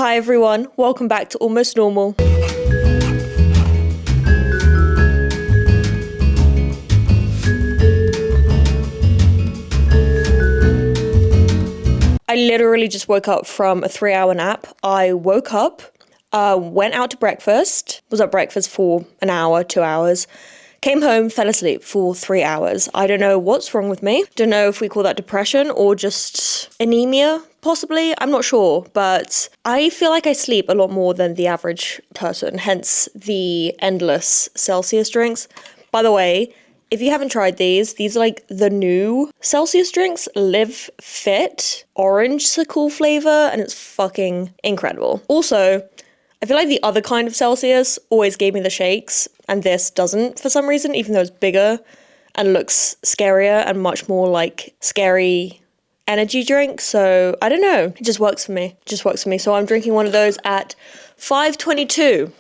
Hi everyone, welcome back to Almost Normal. I literally just woke up from a 3-hour nap. I woke up, went out to breakfast, was at breakfast for an hour, 2 hours, came home, fell asleep for 3 hours. I don't know what's wrong with me. Don't know if we call that depression or just anemia, possibly. I'm not sure, but I feel like I sleep a lot more than the average person, hence the endless Celsius drinks. By the way, if you haven't tried these are like the new Celsius drinks, Live Fit, orange-sickle flavor, and it's fucking incredible. Also, I feel like the other kind of Celsius always gave me the shakes, and this doesn't for some reason, even though it's bigger and looks scarier and much more like scary energy drink. So I don't know, it just works for me. So I'm drinking one of those at 5:22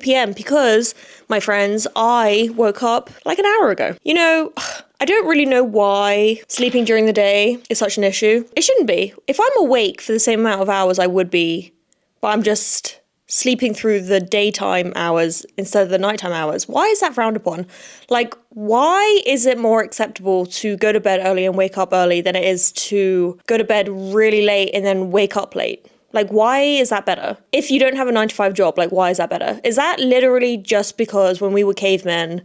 p.m. because, my friends, I woke up like an hour ago. You know, I don't really know why sleeping during the day is such an issue. It shouldn't be. If I'm awake for the same amount of hours I would be, but I'm just sleeping through the daytime hours instead of the nighttime hours. Why is that frowned upon? Like, why is it more acceptable to go to bed early and wake up early than it is to go to bed really late and then wake up late? Like, why is that better? If you don't have a 9-to-5 job, like, why is that better? Is that literally just because when we were cavemen,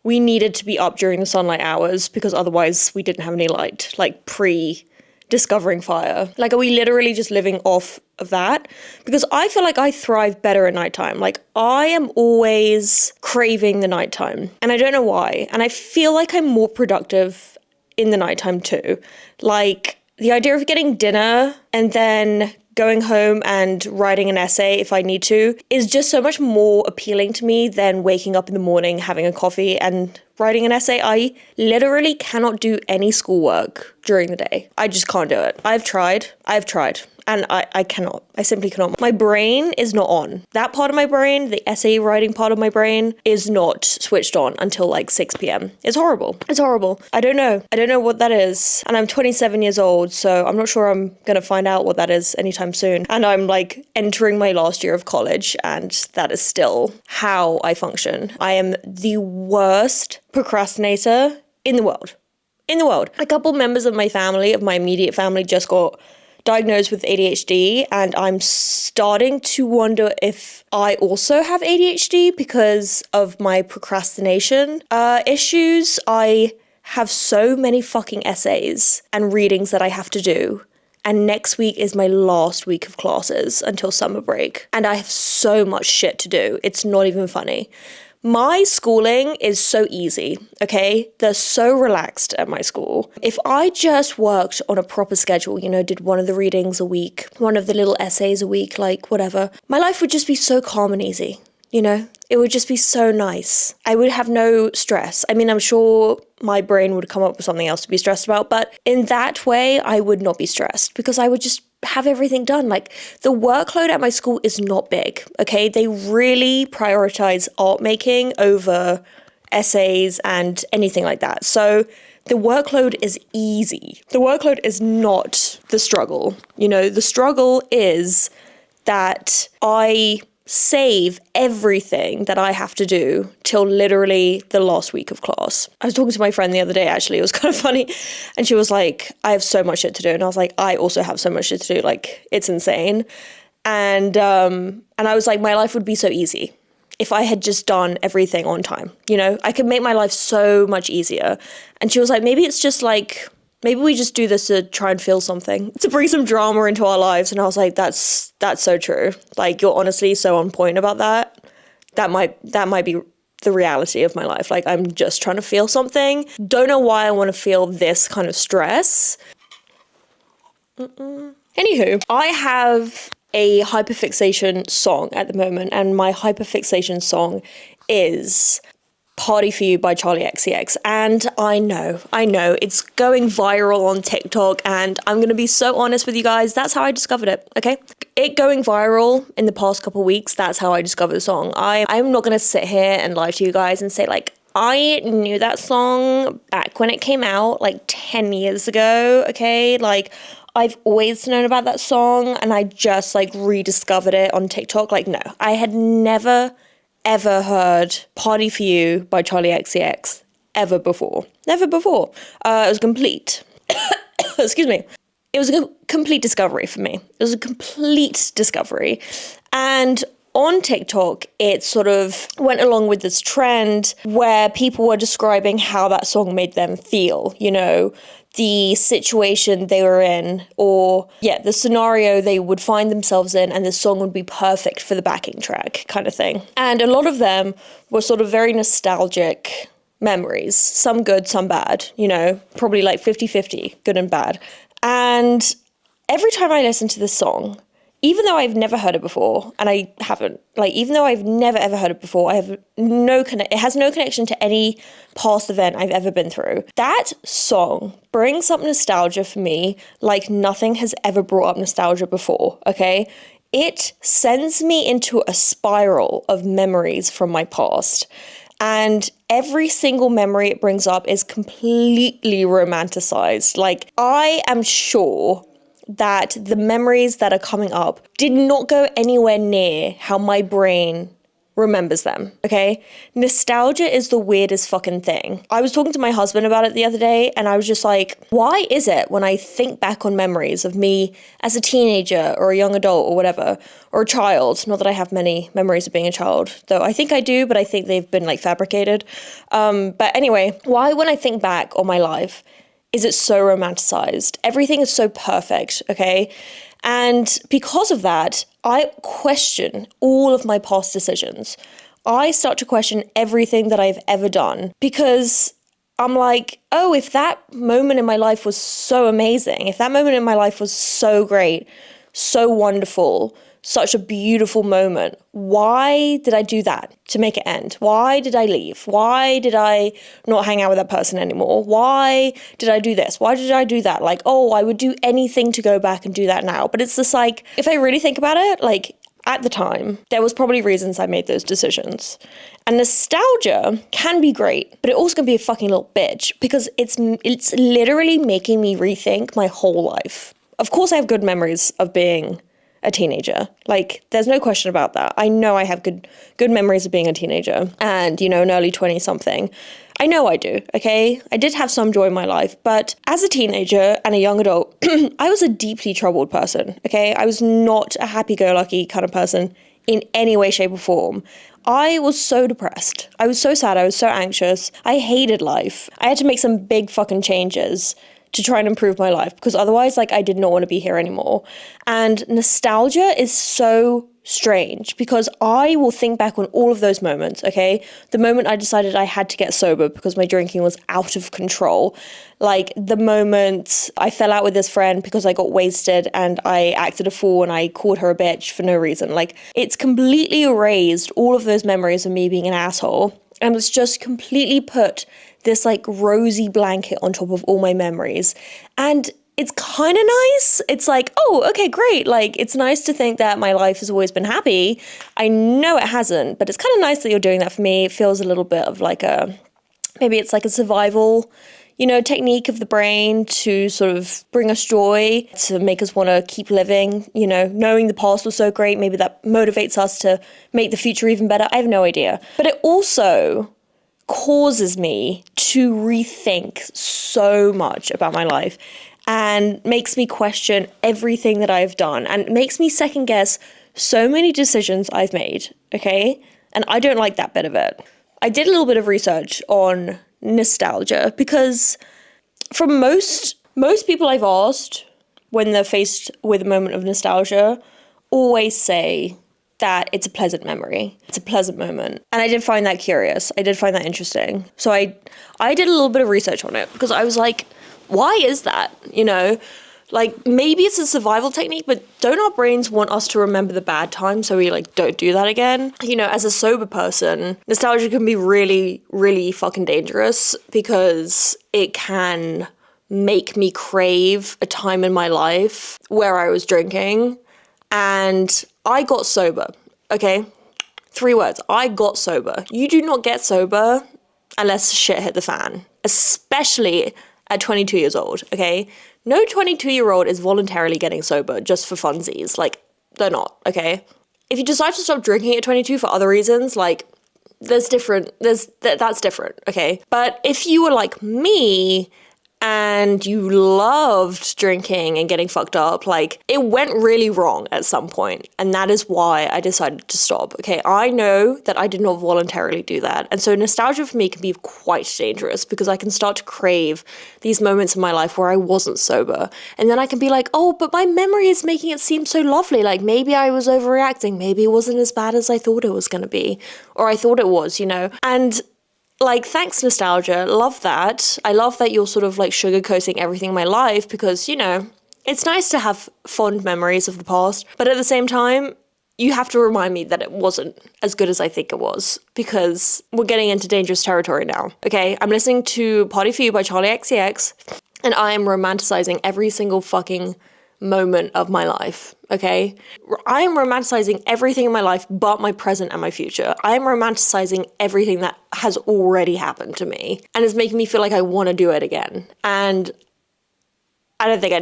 we needed to be up during the sunlight hours because otherwise we didn't have any light, like pre-discovering fire? Like, are we literally just living off of that? Because I feel like I thrive better at nighttime. Like, I am always craving the nighttime, and I don't know why. And I feel like I'm more productive in the nighttime too. Like, the idea of getting dinner and then going home and writing an essay if I need to is just so much more appealing to me than waking up in the morning, having a coffee and writing an essay. I literally cannot do any schoolwork during the day. I just can't do it. I've tried. And I cannot. I simply cannot. My brain is not on. That part of my brain, the essay writing part of my brain, is not switched on until like 6 p.m. It's horrible. I don't know what that is. And I'm 27 years old, so I'm not sure I'm going to find out what that is anytime soon. And I'm like entering my last year of college, and that is still how I function. I am the worst procrastinator in the world. A couple members of my family, of my immediate family, just got diagnosed with ADHD, and I'm starting to wonder if I also have ADHD because of my procrastination issues. I have so many fucking essays and readings that I have to do, and next week is my last week of classes until summer break, and I have so much shit to do. It's not even funny. My schooling is so easy, okay? They're so relaxed at my school. If I just worked on a proper schedule, you know, did one of the readings a week, one of the little essays a week, like whatever, my life would just be so calm and easy, you know? It would just be so nice. I would have no stress. I mean, I'm sure my brain would come up with something else to be stressed about, but in that way, I would not be stressed because I would just have everything done. Like, the workload at my school is not big, okay? They really prioritize art making over essays and anything like that. So the workload is easy. The workload is not the struggle. You know, the struggle is that I save everything that I have to do till literally the last week of class. I was talking to my friend the other day, actually. It was kind of funny. And she was like, I have so much shit to do. And I was like, I also have so much shit to do. Like, it's insane. And I was like, my life would be so easy if I had just done everything on time. You know, I could make my life so much easier. And she was like, maybe it's just like, maybe we just do this to try and feel something, to bring some drama into our lives. And I was like, that's so true. Like, you're honestly so on point about that. That might be the reality of my life. Like, I'm just trying to feel something. Don't know why I want to feel this kind of stress. Anywho, I have a hyperfixation song at the moment, and my hyperfixation song is Party For You by Charli XCX. And I know, it's going viral on TikTok, and I'm going to be so honest with you guys, that's how I discovered it, okay? It going viral in the past couple weeks, that's how I discovered the song. I'm not going to sit here and lie to you guys and say, like, I knew that song back when it came out, like 10 years ago, okay? Like, I've always known about that song and I just like rediscovered it on TikTok. Like, no, I had never, ever heard Party For You by Charli XCX ever before. Never before. It was complete. Excuse me. It was a complete discovery for me. It was a complete discovery. And on TikTok, it sort of went along with this trend where people were describing how that song made them feel, you know, the situation they were in, or the scenario they would find themselves in, and the song would be perfect for the backing track kind of thing. And a lot of them were sort of very nostalgic memories, some good, some bad, you know, probably like 50-50, good and bad. And every time I listen to this song, even though I've never heard it before, and I haven't, like, even though I've never ever heard it before, it has no connection to any past event I've ever been through. That song brings up nostalgia for me like nothing has ever brought up nostalgia before, okay? It sends me into a spiral of memories from my past. And every single memory it brings up is completely romanticized. Like, I am sure that the memories that are coming up did not go anywhere near how my brain remembers them, okay? Nostalgia is the weirdest fucking thing. I was talking to my husband about it the other day, and I was just like, why is it when I think back on memories of me as a teenager or a young adult or whatever, or a child, not that I have many memories of being a child, though I think I do, but I think they've been like fabricated. But anyway, why when I think back on my life, is it so romanticized? Everything is so perfect, okay? And because of that, I question all of my past decisions. I start to question everything that I've ever done because I'm like, oh, if that moment in my life was so amazing, if that moment in my life was so great, so wonderful, such a beautiful moment, why did I do that to make it end? Why did I leave? Why did I not hang out with that person anymore? Why did I do this? Why did I do that? Like, oh, I would do anything to go back and do that now. But it's just like, if I really think about it, like at the time, there was probably reasons I made those decisions. And nostalgia can be great, but it also can be a fucking little bitch because it's literally making me rethink my whole life. Of course, I have good memories of being a teenager. Like, there's no question about that. I know I have good memories of being a teenager and, you know, an early 20-something. I know I do, okay? I did have some joy in my life, but as a teenager and a young adult, I was a deeply troubled person, okay? I was not a happy-go-lucky kind of person in any way, shape, or form. I was so depressed. I was so sad. I was so anxious. I hated life. I had to make some big fucking changes to try and improve my life because otherwise, like, I did not want to be here anymore. And nostalgia is so strange because I will think back on all of those moments, okay? The moment I decided I had to get sober because my drinking was out of control. Like, the moment I fell out with this friend because I got wasted and I acted a fool and I called her a bitch for no reason. Like, it's completely erased all of those memories of me being an asshole. And it's just completely put this like rosy blanket on top of all my memories. And it's kind of nice. It's like, oh, okay, great. Like, it's nice to think that my life has always been happy. I know it hasn't, but it's kind of nice that you're doing that for me. It feels a little bit of like maybe it's like a survival, you know, technique of the brain to sort of bring us joy, to make us want to keep living, you know, knowing the past was so great. Maybe that motivates us to make the future even better. I have no idea. But it also causes me to rethink so much about my life and makes me question everything that I've done and makes me second guess so many decisions I've made, okay? And I don't like that bit of it. I did a little bit of research on nostalgia because from most people I've asked when they're faced with a moment of nostalgia always say that it's a pleasant memory. It's a pleasant moment. And I did find that curious. I did find that interesting. So I did a little bit of research on it because I was like, why is that? You know, like maybe it's a survival technique, but don't our brains want us to remember the bad times so we like don't do that again? You know, as a sober person, nostalgia can be really, really fucking dangerous because it can make me crave a time in my life where I was drinking. And I got sober, okay? 3 words, I got sober. You do not get sober unless shit hit the fan, especially at 22 years old, okay? No 22-year-old is voluntarily getting sober just for funsies. Like, they're not, okay? If you decide to stop drinking at 22 for other reasons, like, that's different, okay? But if you were like me, and you loved drinking and getting fucked up, like, it went really wrong at some point, and that is why I decided to stop, okay? I know that I did not voluntarily do that, and so nostalgia for me can be quite dangerous because I can start to crave these moments in my life where I wasn't sober, and then I can be like, oh, but my memory is making it seem so lovely, like, maybe I was overreacting, maybe it wasn't as bad as I thought it was gonna be, or I thought it was, you know? And like, thanks, nostalgia. Love that. I love that you're sort of like sugarcoating everything in my life because, you know, it's nice to have fond memories of the past. But at the same time, you have to remind me that it wasn't as good as I think it was because we're getting into dangerous territory now. Okay, I'm listening to Party For You by Charli XCX and I am romanticizing every single fucking moment of my life, okay? I am romanticizing everything in my life but my present and my future. I am romanticizing everything that has already happened to me and it's making me feel like I want to do it again. And I don't think I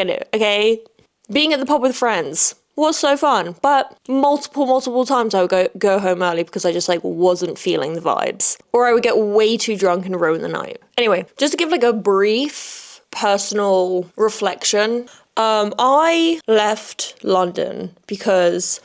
do, okay? Being at the pub with friends was so fun, but multiple times I would go home early because I just like wasn't feeling the vibes. Or I would get way too drunk and ruin the night. Anyway, just to give like a brief personal reflection, I left London because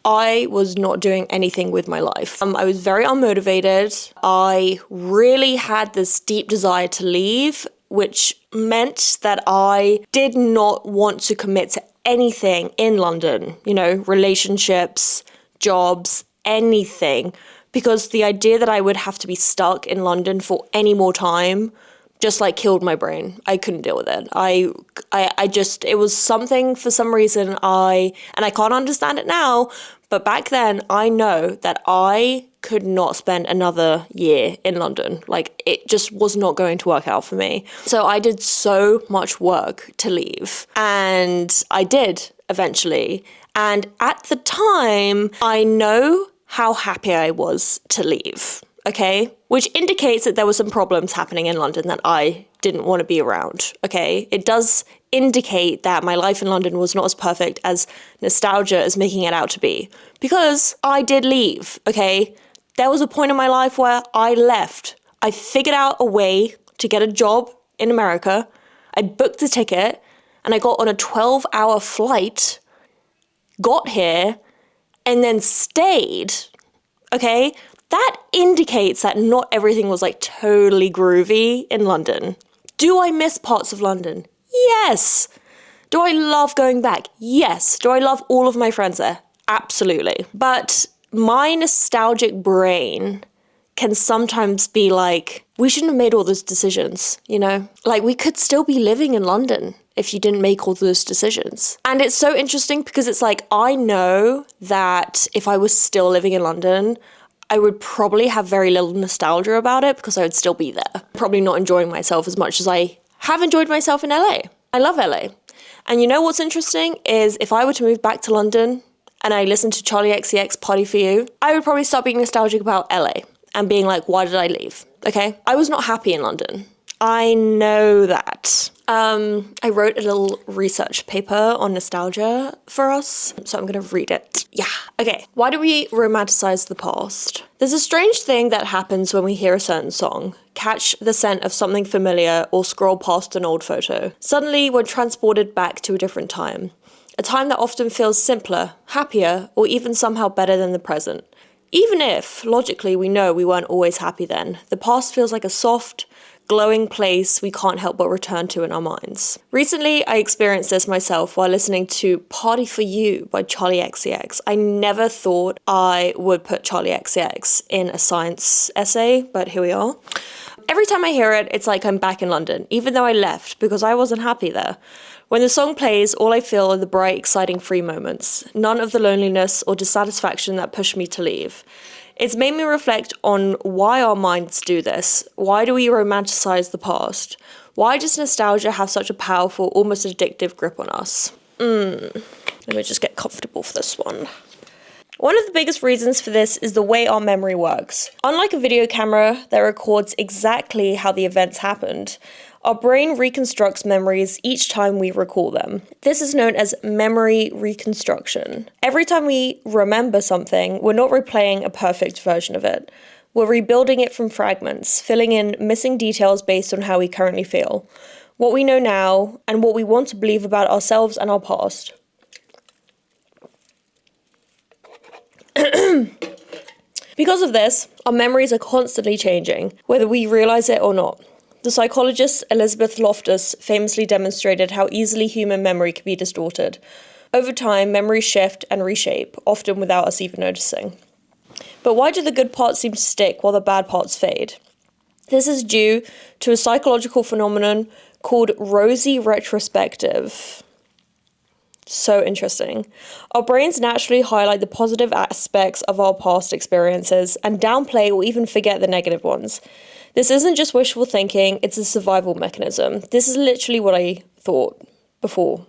I was not doing anything with my life. I was very unmotivated. I really had this deep desire to leave, which meant that I did not want to commit to anything in London, you know, relationships, jobs, anything, because the idea that I would have to be stuck in London for any more time just like killed my brain. I couldn't deal with it. I just, it was something for some reason and I can't understand it now, but back then I know that I could not spend another year in London. Like, it just was not going to work out for me. So I did so much work to leave, and I did eventually. And at the time, I know how happy I was to leave. Okay, which indicates that there were some problems happening in London that I didn't want to be around, okay? It does indicate that my life in London was not as perfect as nostalgia is making it out to be, because I did leave, okay? There was a point in my life where I left. I figured out a way to get a job in America. I booked a ticket and I got on a 12-hour flight, got here, and then stayed, okay? That indicates that not everything was like totally groovy in London. Do I miss parts of London? Yes. Do I love going back? Yes. Do I love all of my friends there? Absolutely. But my nostalgic brain can sometimes be like, we shouldn't have made all those decisions, you know? Like, we could still be living in London if you didn't make all those decisions. And it's so interesting because it's like, I know that if I was still living in London, I would probably have very little nostalgia about it because I would still be there. Probably not enjoying myself as much as I have enjoyed myself in LA. I love LA. And you know what's interesting is if I were to move back to London and I listened to Charli XCX Party For You, I would probably start being nostalgic about LA and being like, why did I leave? Okay? I was not happy in London. I know that. I wrote a little research paper on nostalgia for us, so I'm gonna read it. Yeah, okay. Why do we romanticize the past? There's a strange thing that happens when we hear a certain song, catch the scent of something familiar, or scroll past an old photo. Suddenly, we're transported back to a different time. A time that often feels simpler, happier, or even somehow better than the present. Even if, logically, we know we weren't always happy then, the past feels like a soft, glowing place we can't help but return to in our minds. Recently, I experienced this myself while listening to Party For You by Charli XCX. I never thought I would put Charli XCX in a science essay, but here we are. Every time I hear it, it's like I'm back in London, even though I left because I wasn't happy there. When the song plays, all I feel are the bright, exciting, free moments. None of the loneliness or dissatisfaction that pushed me to leave. It's made me reflect on why our minds do this. Why do we romanticize the past? Why does nostalgia have such a powerful, almost addictive grip on us? Let me just get comfortable for this one. One of the biggest reasons for this is the way our memory works. Unlike a video camera that records exactly how the events happened, Our brain reconstructs memories each time we recall them. This is known as memory reconstruction. Every time we remember something, we're not replaying a perfect version of it. We're rebuilding it from fragments, filling in missing details based on how we currently feel, what we know now, and what we want to believe about ourselves and our past. Because of this, our memories are constantly changing, whether we realize it or not. The psychologist Elizabeth Loftus famously demonstrated how easily human memory can be distorted. Over time, memories shift and reshape, often without us even noticing. But why do the good parts seem to stick while the bad parts fade? This is due to a psychological phenomenon called rosy retrospective. So interesting. Our brains naturally highlight the positive aspects of our past experiences and downplay or even forget the negative ones. This isn't just wishful thinking, it's a survival mechanism. This is literally what I thought before.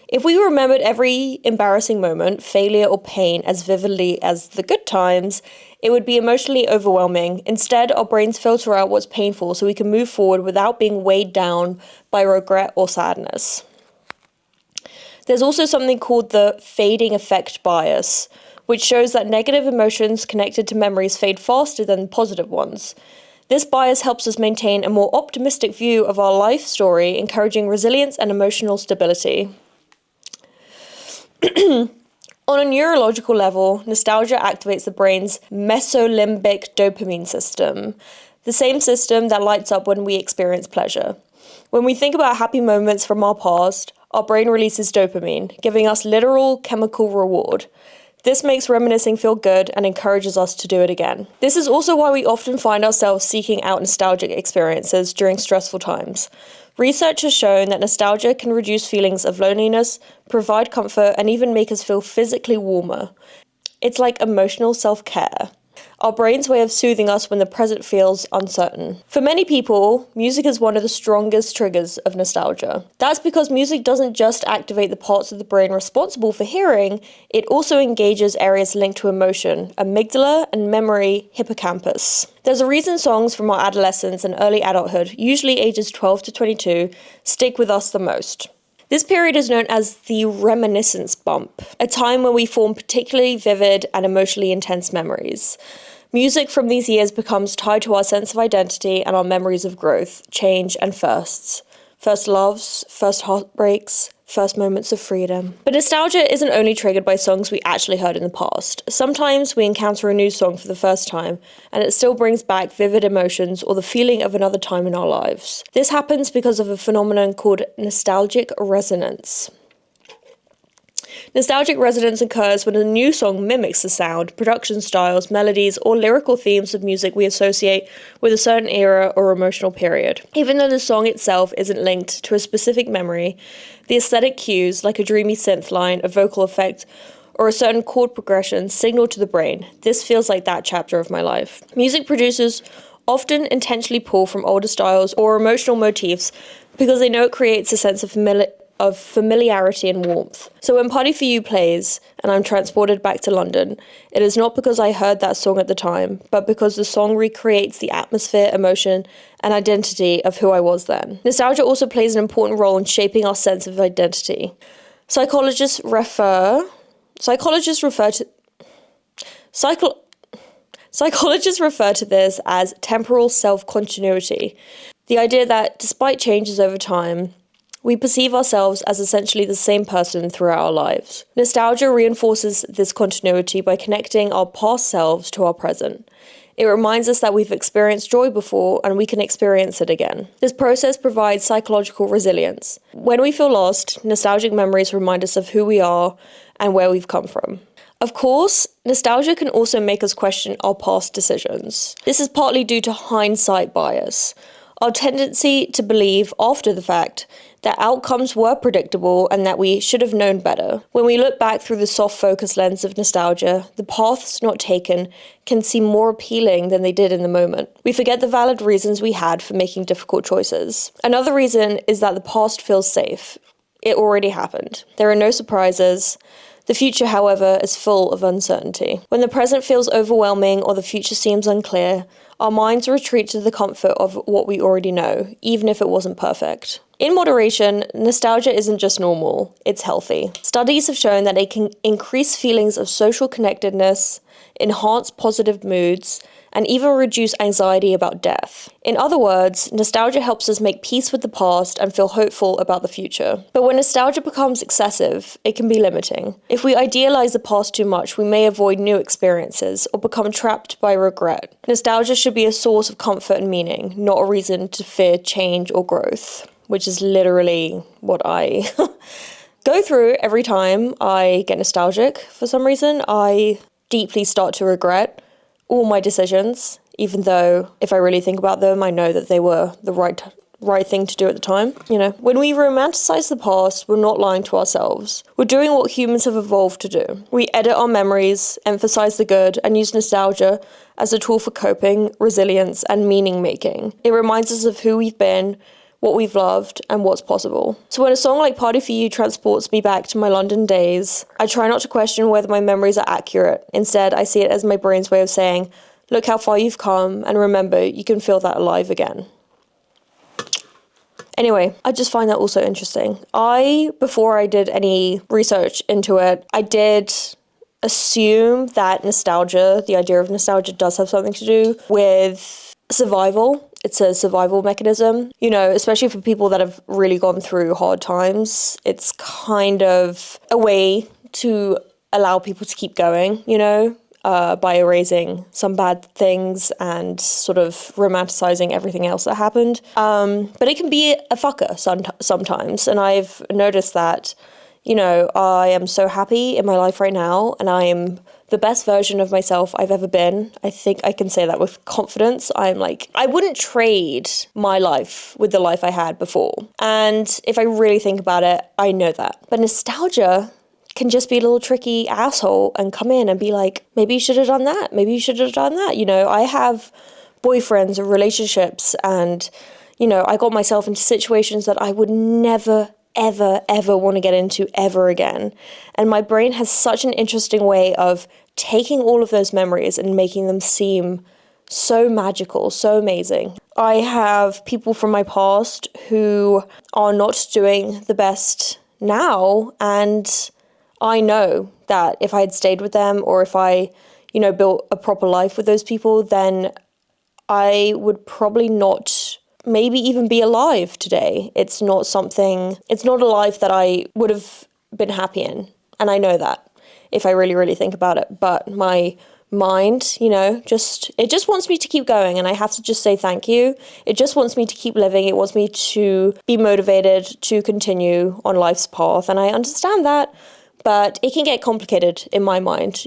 If we remembered every embarrassing moment, failure, or pain as vividly as the good times, it would be emotionally overwhelming. Instead, our brains filter out what's painful so we can move forward without being weighed down by regret or sadness. There's also something called the fading effect bias, which shows that negative emotions connected to memories fade faster than positive ones. This bias helps us maintain a more optimistic view of our life story, encouraging resilience and emotional stability. On a neurological level, nostalgia activates the brain's mesolimbic dopamine system, the same system that lights up when we experience pleasure. When we think about happy moments from our past, our brain releases dopamine, giving us literal chemical reward. This makes reminiscing feel good and encourages us to do it again. This is also why we often find ourselves seeking out nostalgic experiences during stressful times. Research has shown that nostalgia can reduce feelings of loneliness, provide comfort, and even make us feel physically warmer. It's like emotional self-care. Our brain's way of soothing us when the present feels uncertain. For many people, music is one of the strongest triggers of nostalgia. That's because music doesn't just activate the parts of the brain responsible for hearing, it also engages areas linked to emotion, amygdala and memory hippocampus. There's a reason songs from our adolescence and early adulthood, usually ages 12 to 22, stick with us the most. This period is known as the reminiscence bump, a time when we form particularly vivid and emotionally intense memories. Music from these years becomes tied to our sense of identity and our memories of growth, change, and firsts. First loves, first heartbreaks, first moments of freedom. But nostalgia isn't only triggered by songs we actually heard in the past. Sometimes we encounter a new song for the first time, and it still brings back vivid emotions or the feeling of another time in our lives. This happens because of a phenomenon called nostalgic resonance. Nostalgic resonance occurs when a new song mimics the sound, production styles, melodies, or lyrical themes of music we associate with a certain era or emotional period. Even though the song itself isn't linked to a specific memory, the aesthetic cues, like a dreamy synth line, a vocal effect, or a certain chord progression, signal to the brain, this feels like that chapter of my life. Music producers often intentionally pull from older styles or emotional motifs because they know it creates a sense of familiarity and warmth. So when Party For You plays and I'm transported back to London, it is not because I heard that song at the time, but because the song recreates the atmosphere, emotion, and identity of who I was then. Nostalgia also plays an important role in shaping our sense of identity. Psychologists refer to this as temporal self-continuity, the idea that despite changes over time, we perceive ourselves as essentially the same person throughout our lives. Nostalgia reinforces this continuity by connecting our past selves to our present. It reminds us that we've experienced joy before and we can experience it again. This process provides psychological resilience. When we feel lost, nostalgic memories remind us of who we are and where we've come from. Of course, nostalgia can also make us question our past decisions. This is partly due to hindsight bias, our tendency to believe after the fact that outcomes were predictable and that we should have known better. When we look back through the soft focus lens of nostalgia, the paths not taken can seem more appealing than they did in the moment. We forget the valid reasons we had for making difficult choices. Another reason is that the past feels safe. It already happened. There are no surprises, The future, however, is full of uncertainty. When the present feels overwhelming or the future seems unclear, our minds retreat to the comfort of what we already know, even if it wasn't perfect. In moderation, nostalgia isn't just normal, it's healthy. Studies have shown that it can increase feelings of social connectedness, enhance positive moods, and even reduce anxiety about death. In other words, nostalgia helps us make peace with the past and feel hopeful about the future. But when nostalgia becomes excessive, it can be limiting. If we idealize the past too much, we may avoid new experiences or become trapped by regret. Nostalgia should be a source of comfort and meaning, not a reason to fear change or growth, which is literally what I go through every time I get nostalgic. For some reason, I deeply start to regret all my decisions, even though if I really think about them, I know that they were the right thing to do at the time. When we romanticize the past, we're not lying to ourselves. We're doing what humans have evolved to do. We edit our memories, emphasize the good, and use nostalgia as a tool for coping, resilience, and meaning making. It reminds us of who we've been, what we've loved, and what's possible. So when a song like Party For You transports me back to my London days, I try not to question whether my memories are accurate. Instead, I see it as my brain's way of saying, look how far you've come, and remember, you can feel that alive again. Anyway, I just find that also interesting. Before I did any research into it, I did assume that nostalgia, the idea of nostalgia, does have something to do with survival. It's a survival mechanism, especially for people that have really gone through hard times. It's kind of a way to allow people to keep going, by erasing some bad things and sort of romanticizing everything else that happened. But it can be a fucker sometimes. And I've noticed that, I am so happy in my life right now, and I am the best version of myself I've ever been. I think I can say that with confidence. I wouldn't trade my life with the life I had before. And if I really think about it, I know that. But nostalgia can just be a little tricky asshole and come in and be like, maybe you should have done that. Maybe you should have done that. I have boyfriends and relationships, and, I got myself into situations that I would never ever want to get into ever again. And my brain has such an interesting way of taking all of those memories and making them seem so magical, so amazing. I have people from my past who are not doing the best now, and I know that if I had stayed with them, or if I, built a proper life with those people, then I would probably not maybe even be alive today. It's not a life that I would have been happy in. And I know that if I really, really think about it. But my mind, it just wants me to keep going, and I have to just say thank you. It just wants me to keep living. It wants me to be motivated to continue on life's path. And I understand that. But it can get complicated in my mind,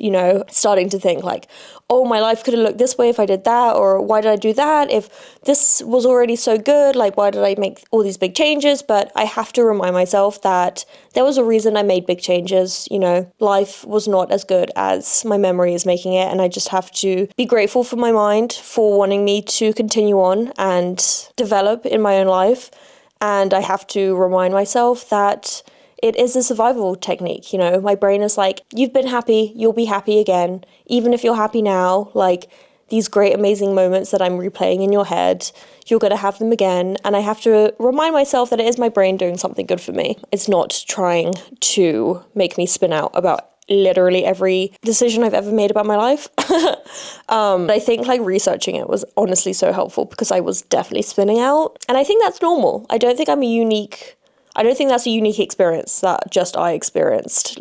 starting to think like, oh, my life could have looked this way if I did that, or why did I do that? If this was already so good, why did I make all these big changes? But I have to remind myself that there was a reason I made big changes. Life was not as good as my memory is making it, and I just have to be grateful for my mind for wanting me to continue on and develop in my own life. And I have to remind myself that it is a survival technique. My brain is like, you've been happy, you'll be happy again. Even if you're happy now, these great, amazing moments that I'm replaying in your head, you're going to have them again. And I have to remind myself that it is my brain doing something good for me. It's not trying to make me spin out about literally every decision I've ever made about my life. I think researching it was honestly so helpful, because I was definitely spinning out. And I think that's normal. I don't think that's a unique experience that just I experienced.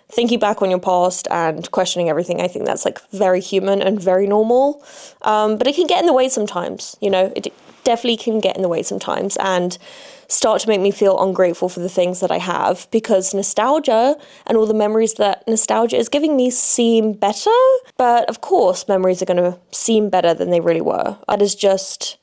Thinking back on your past and questioning everything, I think that's very human and very normal. But it can get in the way sometimes, it definitely can get in the way sometimes and start to make me feel ungrateful for the things that I have, because nostalgia and all the memories that nostalgia is giving me seem better. But of course, memories are going to seem better than they really were. That is just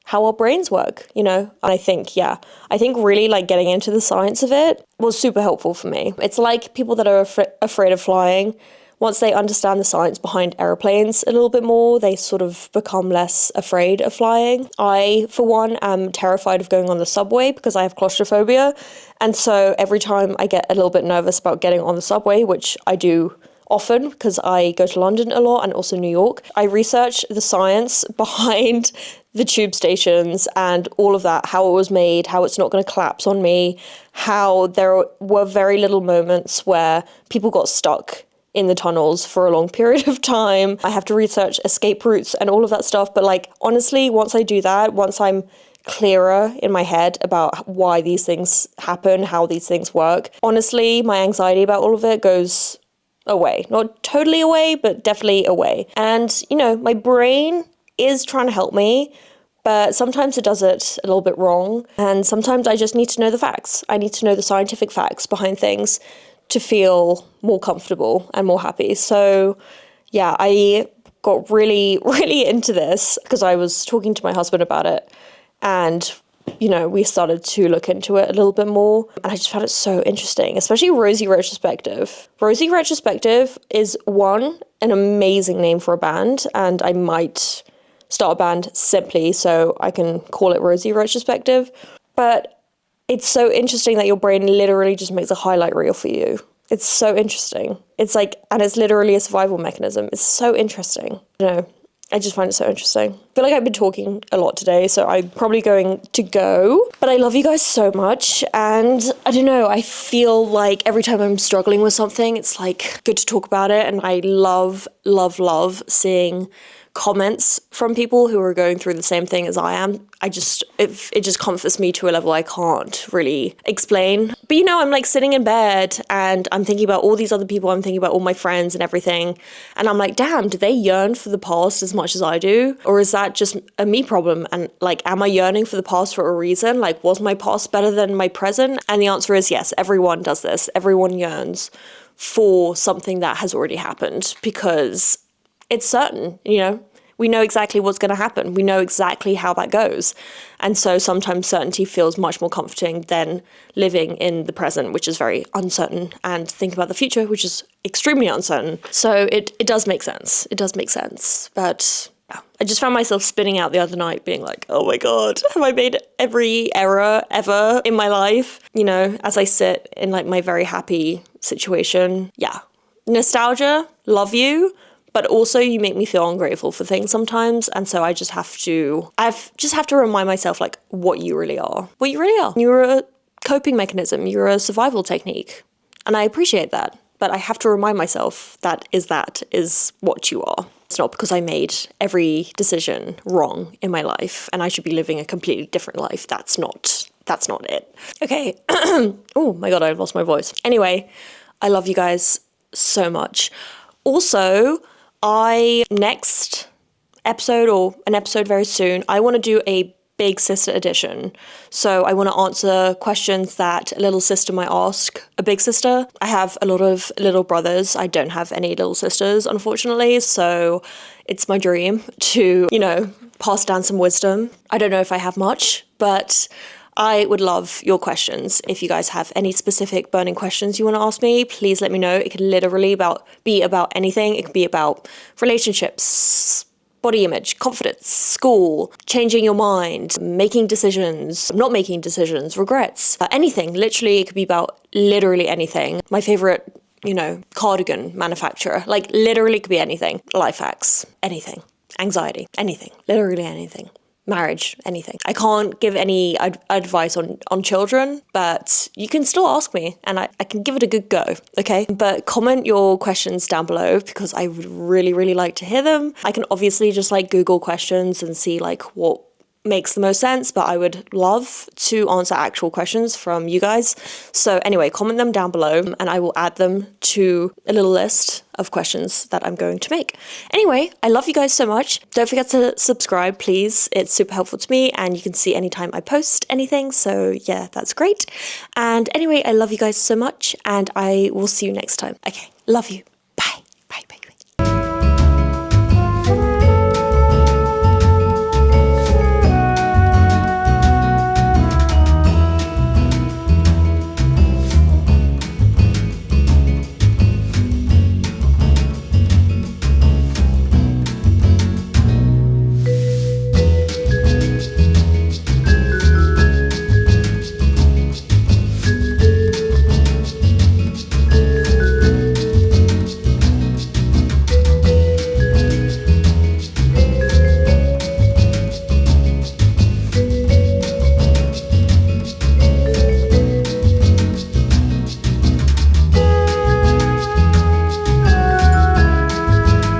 how our brains work, I think really getting into the science of it was super helpful for me. It's like people that are afraid of flying. once they understand the science behind aeroplanes a little bit more, they sort of become less afraid of flying. I, for one, am terrified of going on the subway because I have claustrophobia. And so every time I get a little bit nervous about getting on the subway, which I do often because I go to London a lot and also New York, I research the science behind the tube stations and all of that, how it was made, how it's not going to collapse on me, how there were very little moments where people got stuck in the tunnels for a long period of time. I have to research escape routes and all of that stuff. But like, honestly, once I do that, once I'm clearer in my head about why these things happen, how these things work, honestly, my anxiety about all of it goes away. Not totally away, but definitely away. And, you know, my brain is trying to help me, but sometimes it does it a little bit wrong. And sometimes I just need to know the facts. I need to know the scientific facts behind things to feel more comfortable and more happy. So yeah, I got really, really into this because I was talking to my husband about it, and you know, we started to look into it a little bit more, and I just found it so interesting, especially Rosy Retrospective. Rosy Retrospective is an amazing name for a band, and I might start a band simply so I can call it Rosy Retrospective. But it's so interesting that your brain literally just makes a highlight reel for you. It's so interesting. It's like, and it's literally a survival mechanism. It's so interesting. You know, I just find it so interesting. I feel like I've been talking a lot today, so I'm probably going to go. But I love you guys so much. And I don't know, I feel like every time I'm struggling with something, it's like good to talk about it. And I love, love, love seeing comments from people who are going through the same thing as I am. It just comforts me to a level I can't really explain. But you know, I'm like sitting in bed and I'm thinking about all these other people, I'm thinking about all my friends and everything, and I'm like, damn, do they yearn for the past as much as I do? Or is that just a me problem? And like, am I yearning for the past for a reason? Like, was my past better than my present? And the answer is yes, everyone does this. Everyone yearns for something that has already happened because it's certain, you know, we know exactly what's going to happen. We know exactly how that goes. And so sometimes certainty feels much more comforting than living in the present, which is very uncertain, and thinking about the future, which is extremely uncertain. So it does make sense. It does make sense. But yeah, I just found myself spinning out the other night being like, oh my God, have I made every error ever in my life? You know, as I sit in like my very happy situation. Yeah. Nostalgia, love you. But also you make me feel ungrateful for things sometimes. And so I just have to remind myself like what you really are. What you really are. You're a coping mechanism. You're a survival technique. And I appreciate that. But I have to remind myself that is what you are. It's not because I made every decision wrong in my life and I should be living a completely different life. That's not it. Okay. Oh my God, I lost my voice. Anyway, I love you guys so much. Also, next episode, or an episode very soon, I want to do a big sister edition. So I want to answer questions that a little sister might ask a big sister. I have a lot of little brothers. I don't have any little sisters, unfortunately. So it's my dream to, you know, pass down some wisdom. I don't know if I have much, but I would love your questions. If you guys have any specific burning questions you want to ask me, please let me know. It could literally be about anything. It could be about relationships, body image, confidence, school, changing your mind, making decisions, not making decisions, regrets, anything. Literally, it could be about literally anything. My favorite, you know, cardigan manufacturer. Like, literally, it could be anything. Life hacks, anything. Anxiety, anything. Literally anything. Marriage, anything. I can't give any advice on children, but you can still ask me and I can give it a good go, okay? But comment your questions down below because I would really, really like to hear them. I can obviously just like Google questions and see like what makes the most sense, but I would love to answer actual questions from you guys. So anyway, comment them down below and I will add them to a little list of questions that I'm going to make. Anyway, I love you guys so much. Don't forget to subscribe, please. It's super helpful to me and you can see anytime I post anything. So yeah, that's great. And anyway, I love you guys so much and I will see you next time. Okay, love you.